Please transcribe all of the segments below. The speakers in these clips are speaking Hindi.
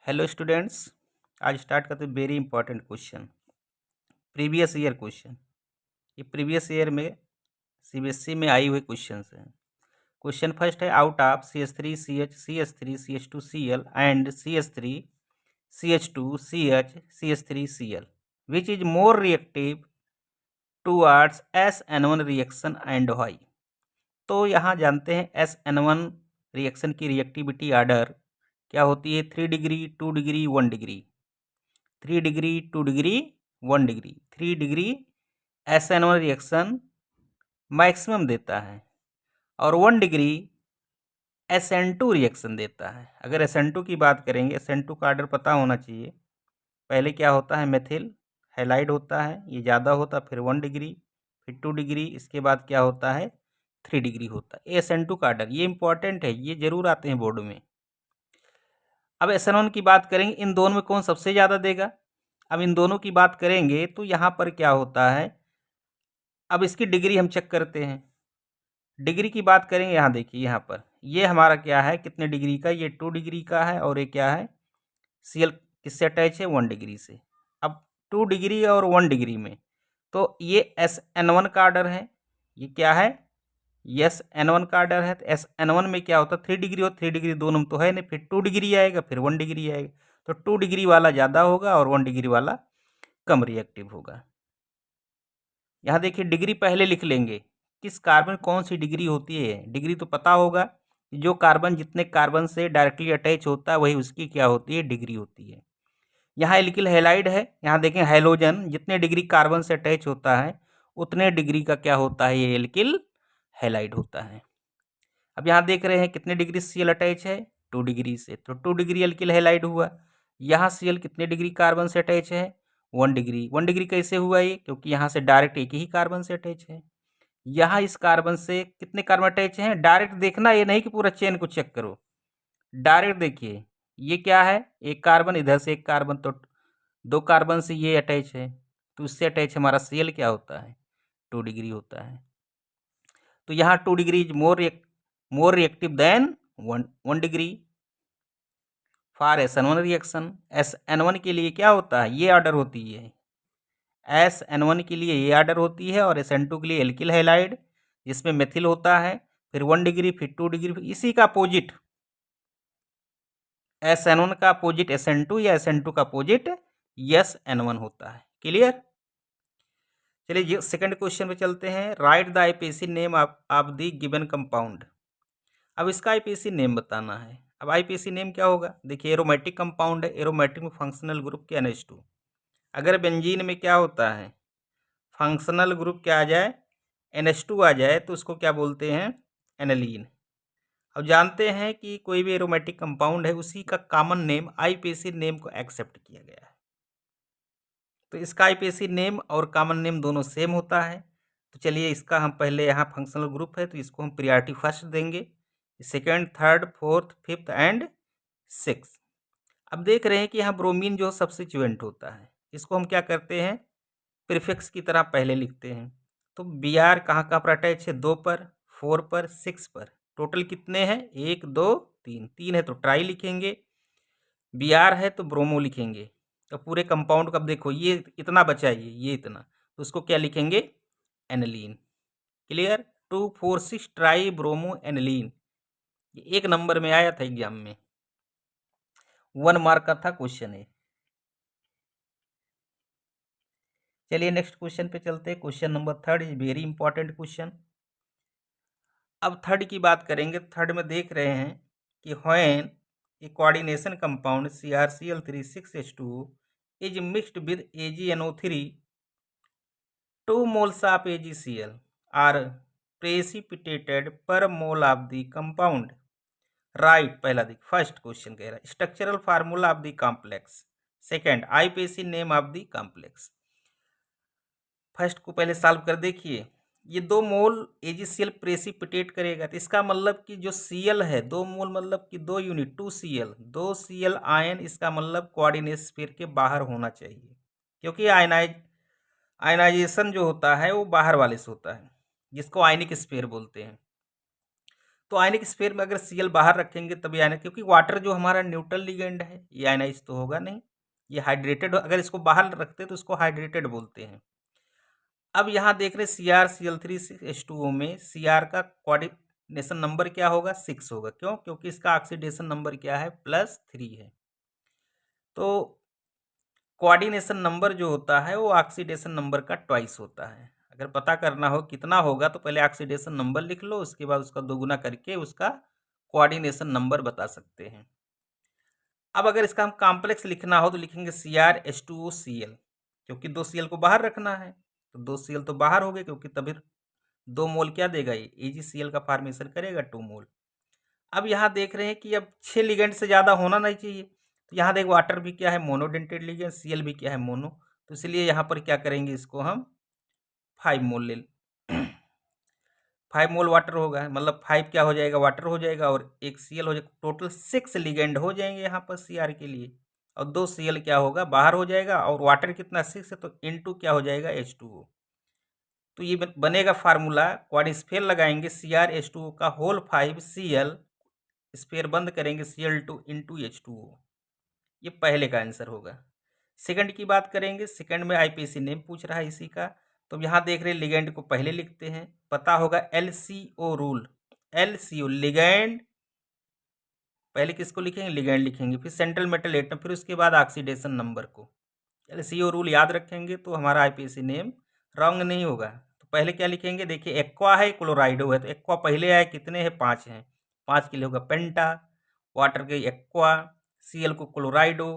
Hello students. आज स्टार्ट करते हैं very important question, previous year question. ये प्रीवियस ईयर में सीबीएसई में आई हुए क्वेश्चंस हैं। क्वेश्चन फर्स्ट है, out of CH3 CH CH3 CH2 Cl and CH3 CH2 CH CH3 Cl which is more reactive towards SN1 reaction and Y. तो यहाँ जानते हैं SN1 रिएक्शन की रिएक्टिविटी आर्डर क्या होती है, 3 degree, 2 degree, 1 degree. 3 degree, 2 degree, 1 degree. 3 degree SN1 reaction maximum देता है और 1 डिग्री SN2 रिएक्शन देता है। अगर SN2 की बात करेंगे, SN2 का आर्डर पता होना चाहिए। पहले क्या होता है, मेथिल हैलाइड होता है, ये ज़्यादा होता, फिर 1 डिग्री, फिर 2 डिग्री, इसके बाद क्या होता है 3 डिग्री होता है। SN2 का आर्डर ये इंपॉर्टेंट है, ये जरूर आते हैं बोर्ड में। अब SN1 की बात करेंगे, इन दोनों में कौन सबसे ज़्यादा देगा। अब इन दोनों की बात करेंगे तो यहाँ पर क्या होता है, अब इसकी डिग्री हम चेक करते हैं। डिग्री की बात करेंगे, यहाँ देखिए, यहाँ पर ये हमारा क्या है, कितने डिग्री का, ये 2 डिग्री का है और ये क्या है, Cl किससे अटैच है, 1 डिग्री से। अब 2 डिग्री और 1 डिग्री में तो ये SN1 का आर्डर है, ये क्या है, SN1 का आर्डर है। तो SN1 में क्या होता है, 3 डिग्री और 3 डिग्री दोनों में तो है नहीं, फिर 2 डिग्री आएगा, फिर 1 डिग्री आएगा। तो 2 डिग्री वाला ज़्यादा होगा और 1 डिग्री वाला कम रिएक्टिव होगा। यहाँ देखिए, डिग्री पहले लिख लेंगे, किस कार्बन कौन सी डिग्री होती है। डिग्री तो पता होगा, जो कार्बन जितने कार्बन से डायरेक्टली अटैच होता है वही उसकी क्या होती है, डिग्री होती है। यहाँ एल्किल हैलाइड है, यहाँ देखें हाइड्रोजन जितने डिग्री कार्बन से अटैच होता है उतने डिग्री का क्या होता है, ये एल्किल हैलाइड होता है। अब यहाँ देख रहे हैं कितने डिग्री Cl अटैच है, 2 डिग्री से, तो 2 डिग्री एल्किल हैलाइड हुआ। यहाँ Cl कितने डिग्री कार्बन से अटैच है, 1 डिग्री। 1 डिग्री कैसे हुआ ये, क्योंकि यहाँ से डायरेक्ट एक ही कार्बन से अटैच है। यहाँ इस कार्बन से कितने कार्बन अटैच हैं, डायरेक्ट देखना, ये नहीं कि पूरा चेन को चेक करो, डायरेक्ट देखिए। ये क्या है, एक कार्बन, इधर से एक कार्बन, तो 2 कार्बन से ये अटैच है, तो इससे अटैच हमारा Cl क्या होता है, 2 डिग्री होता है। तो यहाँ 2 degree is more reactive than 1 degree for SN1 reaction. SN1 के लिए क्या होता है, ये ऑर्डर होती है। SN1 के लिए ये ऑर्डर होती है और SN2 के लिए एल्किल हैलाइड, जिसमें मेथिल होता है, फिर 1 डिग्री, फिर 2 डिग्री, फिर इसी का अपोजिट SN1 का अपोजिट SN2 या SN2 का अपोजिट SN1 होता है। क्लियर। चलिए सेकंड क्वेश्चन पे चलते हैं। Right the IUPAC name of the given compound. अब इसका आईपीएसी नेम बताना है। अब आईपीएसी नेम क्या होगा, देखिए एरोमेटिक कंपाउंड है, एरोमेटिक में फंक्शनल ग्रुप क्या, NH2। अगर बेंजीन में क्या होता है, फंक्शनल ग्रुप क्या आ जाए, NH2 आ जाए, तो उसको क्या बोलते हैं, एनालीन। अब जानते हैं कि कोई भी एरोमेटिक कंपाउंड है उसी का कॉमन नेम आईपीएसी नेम को एक्सेप्ट किया गया है। तो इसका आईपीएसी नेम और कॉमन नेम दोनों सेम होता है। तो चलिए, इसका हम पहले, यहाँ फंक्शनल ग्रुप है तो इसको हम प्रियॉरिटी फर्स्ट देंगे, second, third, fourth, fifth and six. अब देख रहे हैं कि यहाँ ब्रोमीन जो सब्स्टिट्यूएंट होता है, इसको हम क्या करते हैं, प्रीफिक्स की तरह पहले लिखते हैं। तो Br कहाँ कहाँ पर अटैच है, 2 पर, 4 पर, 6 पर। टोटल कितने हैं, 1 2 3, 3 है तो ट्राई लिखेंगे, Br है तो ब्रोमो लिखेंगे। तो पूरे कंपाउंड का देखो, ये इतना बचा, ये इतना, तो उसको क्या लिखेंगे, aniline. Clear. 2,4,6 try bromo aniline, ये 1 नंबर में आया था एग्जाम में, 1 मार्क का था क्वेश्चन है। चलिए नेक्स्ट क्वेश्चन पे चलते हैं। Question number 3 is very important question. अब थर्ड की बात करेंगे। थर्ड में देख रहे हैं कि when A coordination compound CrCl3 6H2 is mixed with AgNO3, 2 moles of AgCl are precipitated per mole of the compound. Right, पहला देख, फर्स्ट क्वेश्चन कह रहा है structural formula of the complex, second IUPAC name of the complex. First को पहले सॉल्व कर देखिए। ये 2 मोल AgCl प्रेसिपिटेट करेगा, तो इसका मतलब कि जो Cl है, 2 मोल मतलब कि 2 यूनिट, 2Cl, 2Cl आयन, इसका मतलब कोऑर्डिनेट स्फीयर के बाहर होना चाहिए, क्योंकि आयनाइजेशन जो होता है वो बाहर वाले से होता है, जिसको आयनिक स्फीयर बोलते हैं। तो आयनिक स्फीयर में अगर Cl बाहर रखेंगे तभी आयनिक, क्योंकि वाटर जो हमारा न्यूट्रल लिगेंड है ये आयनाइज तो होगा नहीं, ये हाइड्रेटेड, अगर इसको बाहर रखते तो इसको हाइड्रेटेड बोलते हैं। अब यहाँ देख रहे Cr Cl3H2O में Cr का कोऑर्डिनेशन नंबर क्या होगा, 6 होगा। क्यों? क्योंकि इसका ऑक्सीडेशन नंबर क्या है, +3 है। तो कोऑर्डिनेशन नंबर जो होता है वो ऑक्सीडेशन नंबर का ट्वाइस होता है। अगर पता करना हो कितना होगा तो पहले ऑक्सीडेशन नंबर लिख लो, उसके बाद उसका दोगुना करके उसका कोऑर्डिनेशन नंबर बता सकते हैं। अब अगर इसका हम कॉम्प्लेक्स लिखना हो तो लिखेंगे CrH2OCl, क्योंकि 2 Cl को बाहर रखना है, तो 2 Cl तो बाहर हो गए, क्योंकि तभी 2 मोल क्या देगा, ये AgCl का फॉर्मेशन करेगा 2 मोल। अब यहाँ देख रहे हैं कि अब 6 लिगेंड से ज़्यादा होना नहीं चाहिए, तो यहाँ देख वाटर भी क्या है, मोनोडेंटेड लिगेंड, Cl भी क्या है, मोनो, तो इसलिए यहाँ पर क्या करेंगे, इसको हम 5 मोल ले 5 मोल वाटर होगा, मतलब 5 क्या हो जाएगा, वाटर हो जाएगा और 1 Cl हो जाएगा, टोटल 6 लिगेंड हो जाएंगे यहाँ पर Cr के लिए, और 2 Cl क्या होगा, बाहर हो जाएगा, और वाटर कितना 6 है तो इनटू क्या हो जाएगा, H2O। तो ये बनेगा फार्मूला, क्वाड्रिस्फेयर लगाएंगे CrH2O का होल 5 Cl, स्फेयर बंद करेंगे Cl2 इंटू H2O। ये पहले का आंसर होगा। सेकंड की बात करेंगे, सेकंड में आईपीसी नेम पूछ रहा है इसी का, तो अब यहाँ देख रहे हैं लिगेंड को पहले लिखते हैं, पता होगा LCO रूल, LCO लिगेंड, पहले किसको लिखेंगे, लिगेंड लिखेंगे, फिर सेंट्रल मेटल एटम, फिर उसके बाद ऑक्सीडेशन नंबर को। LCO रूल याद रखेंगे तो हमारा आईपीसी नेम रॉन्ग नहीं होगा। तो पहले क्या लिखेंगे, देखिए एक्वा है, क्लोराइडो है, तो एक्वा पहले आए, कितने हैं, 5 हैं, 5 के लिए होगा पेंटा, वाटर के एक्वा, Cl को क्लोराइडो।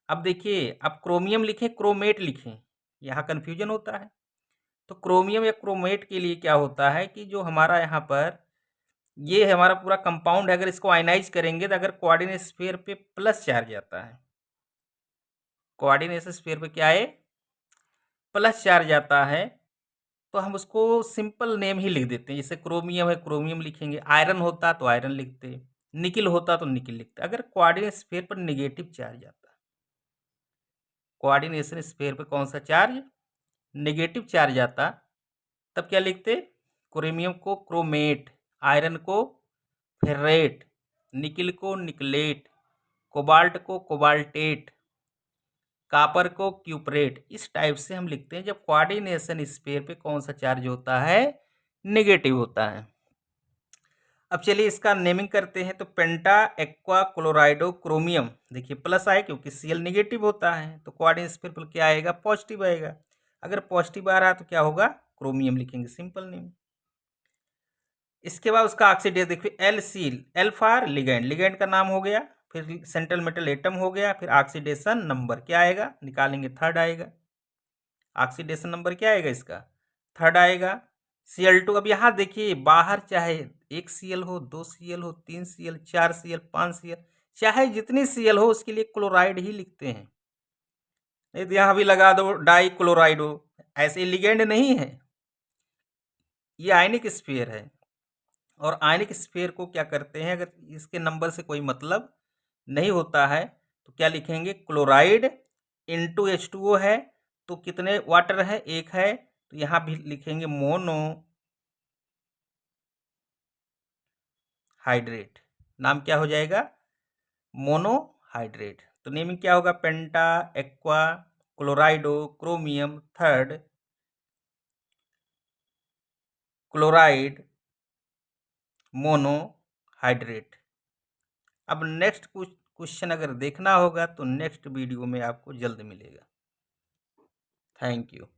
अब देखिए, अब क्रोमियम लिखें, क्रोमेट लिखें, यहाँ कन्फ्यूजन होता है। तो क्रोमियम या क्रोमेट के लिए क्या होता है कि जो हमारा यहाँ पर ये हमारा पूरा कंपाउंड है, अगर इसको आयनाइज करेंगे तो अगर कोऑर्डिनेट स्फीयर पे प्लस चार्ज आता है, कोऑर्डिनेशन स्फीयर पे क्या है, प्लस चार्ज आता है, तो हम उसको सिंपल नेम ही लिख देते हैं, जैसे क्रोमियम है क्रोमियम लिखेंगे, आयरन होता तो आयरन लिखते, निकिल होता तो निकिल लिखते। अगर कोऑर्डिनेट स्फीयर पर नेगेटिव चार्ज आता, कोऑर्डिनेशन स्फीयर पे कौन सा चार्ज, नेगेटिव चार्ज आता, तब क्या लिखते, क्रोमियम को क्रोमेट, आयरन को फेरेट, निकिल को निकलेट, कोबाल्ट को कोबाल्टेट, कापर को क्यूपरेट। इस टाइप से हम लिखते हैं जब कोऑर्डिनेशन स्फीयर पे कौन सा चार्ज होता है, नेगेटिव होता है। अब चलिए इसका नेमिंग करते हैं, तो पेंटा एक्वा क्लोराइडो क्रोमियम, देखिए प्लस आए क्योंकि Cl नेगेटिव होता है, तो कोऑर्डिनेट स्फीयर पर क्या आएगा, पॉजिटिव आएगा। अगर पॉजिटिव आ रहा है तो क्या होगा, क्रोमियम लिखेंगे, सिंपल नेम। इसके बाद उसका ऑक्सीडेशन देखिए, LC, L for ligand, ligand का नाम हो गया, फिर सेंट्रल मेटल एटम हो गया, फिर ऑक्सीडेशन नंबर क्या आएगा, निकालेंगे, थर्ड आएगा। ऑक्सीडेशन नंबर क्या आएगा इसका, थर्ड आएगा। Cl2, अब यहाँ देखिए बाहर चाहे 1 Cl हो, 2 Cl हो, 3 Cl, 4 Cl, 5 Cl, चाहे जितनी Cl हो उसके लिए क्लोराइड ही लिखते हैं, नहीं तो यहाँ भी लगा दो डाई क्लोराइडो, ऐसे लिगेंड नहीं है, ये आयनिक स्फीयर है। और आयनिक स्फीयर को क्या करते हैं, अगर इसके नंबर से कोई मतलब नहीं होता है तो क्या लिखेंगे, क्लोराइड इंटू H2O है, तो कितने वाटर है, 1 है, तो यहाँ भी लिखेंगे मोनो हाइड्रेट, नाम क्या हो जाएगा, मोनोहाइड्रेट। तो नेमिंग क्या होगा, पेंटा aqua क्लोराइडो chromium, third chloride monohydrate. अब नेक्स्ट क्वेश्चन अगर देखना होगा तो नेक्स्ट वीडियो में आपको जल्द मिलेगा। Thank you.